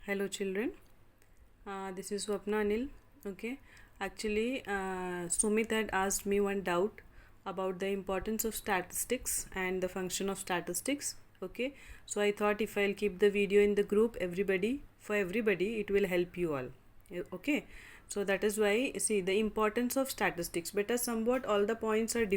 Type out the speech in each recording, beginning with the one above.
Hello children, this is Swapna Anil. Okay, actually Sumit had asked me one doubt about the importance of statistics and the function of statistics. Okay, so I thought if I'll keep the video in the group, for everybody it will help you all. Okay, so that is why see the importance of statistics. Better somewhat all the points are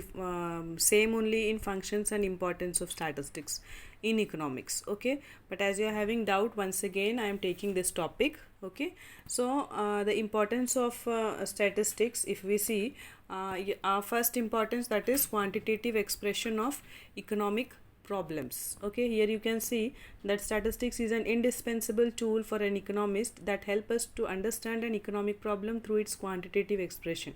same only in functions and importance of statistics in economics. Okay, but as you are having doubt, once again I am taking this topic. Okay, so the importance of statistics, if we see our first importance, that is quantitative expression of economic problems. Okay, here you can see that statistics is an indispensable tool for an economist that help us to understand an economic problem through its quantitative expression.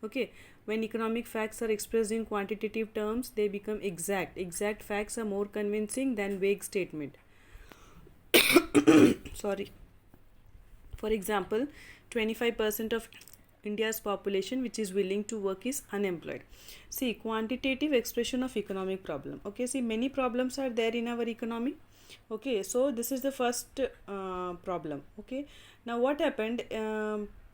Okay, when economic facts are expressed in quantitative terms, they become exact facts are more convincing than vague statement. Sorry. For example, 25% of India's population which is willing to work is unemployed. See, quantitative expression of economic problem. Okay, see, many problems are there in our economy. Okay, so this is the first problem. Okay, now what happened?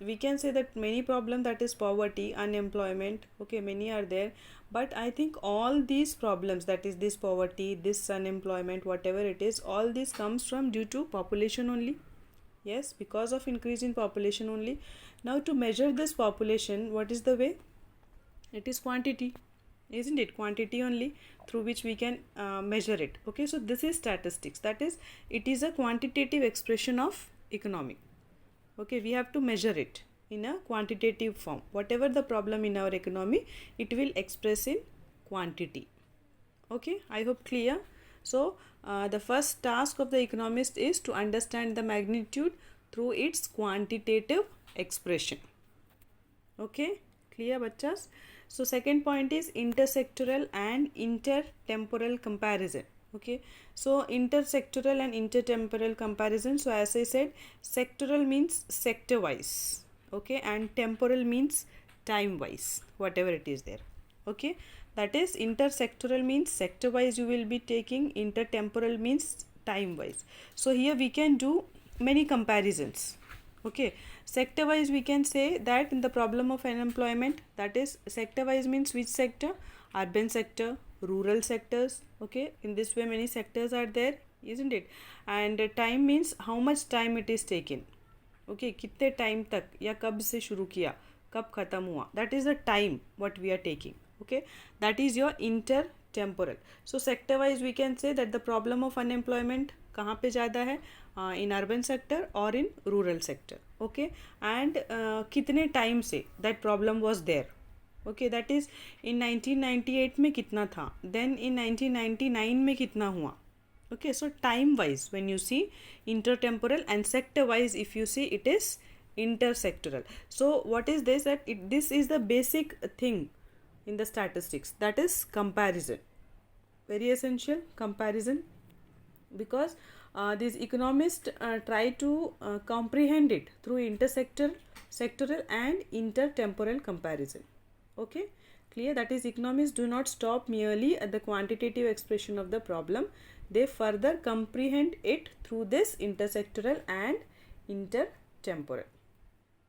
We can say that many problem, that is poverty, unemployment. Okay, many are there, but I think all these problems, that is this poverty, this unemployment, whatever it is, all this comes from due to population only. Yes, because of increase in population only. Now to measure this population, what is the way? It is quantity, isn't it? Quantity only through which we can measure it. Okay, so this is statistics, that is it is a quantitative expression of economy. Okay, we have to measure it in a quantitative form. Whatever the problem in our economy, it will express in quantity. Okay, I hope clear. So the first task of the economist is to understand the magnitude through its quantitative expression. Okay, clear bachas? So second point is intersectoral and intertemporal comparison. Okay, so intersectoral and intertemporal comparison. So as I said, sectoral means sector wise. Okay, and temporal means time wise, whatever it is there. Okay, that is intersectoral means sector wise you will be taking, intertemporal means time wise. So here we can do many comparisons. Okay, sector wise we can say that in the problem of unemployment, that is sector wise means which sector? Urban sector, rural sectors. Okay, in this way many sectors are there, isn't it? And time means how much time it is taken. Okay, कितने time तक या कब से शुरू किया, कब ख़त्म हुआ, that is the time what we are taking. Okay, that is your intertemporal. So sector wise we can say that the problem of unemployment कहाँ पे ज़्यादा है, in urban sector or in rural sector. Okay, and कितने time से that problem was there. Okay, that is in 1998 में कितना था, then in 1999 में कितना हुआ. Okay, so time wise when you see intertemporal, and sector wise if you see it is intersectoral. So what is this? That this is the basic thing in the statistics, that is comparison. Very essential, comparison, because these economists try to comprehend it through sectoral and intertemporal comparison. Okay, clear? That is, economists do not stop merely at the quantitative expression of the problem, they further comprehend it through this intersectoral and intertemporal.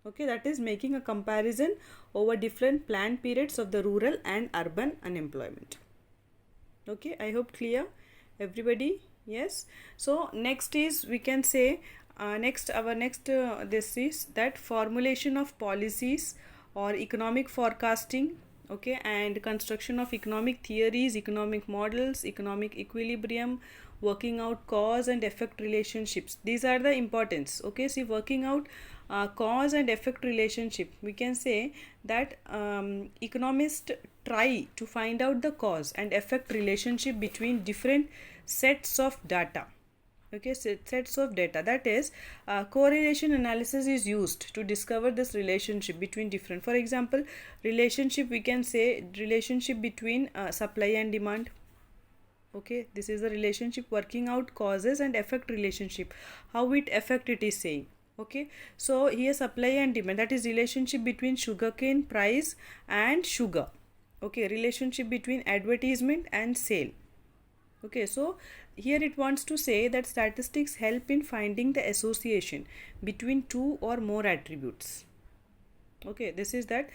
Okay, that is making a comparison over different planned periods of the rural and urban unemployment. Okay, I hope clear everybody. Yes, so next is we can say this is that formulation of policies or economic forecasting. Okay, and construction of economic theories, economic models, economic equilibrium, working out cause and effect relationships. These are the importance. Okay, see, working out cause and effect relationship, we can say that economists try to find out the cause and effect relationship between different sets of data. Okay, sets of data, that is correlation analysis is used to discover this relationship between different. For example, relationship, we can say relationship between supply and demand. Okay, this is the relationship, working out causes and effect relationship, how it affect it is saying. Okay, so here supply and demand, that is relationship between sugarcane price and sugar. Okay, relationship between advertisement and sale. Okay, so here it wants to say that statistics help in finding the association between two or more attributes. Okay, this is that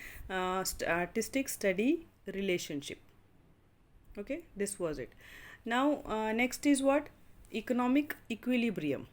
statistics study relationship. Okay, this was it. Now next is what? Economic equilibrium.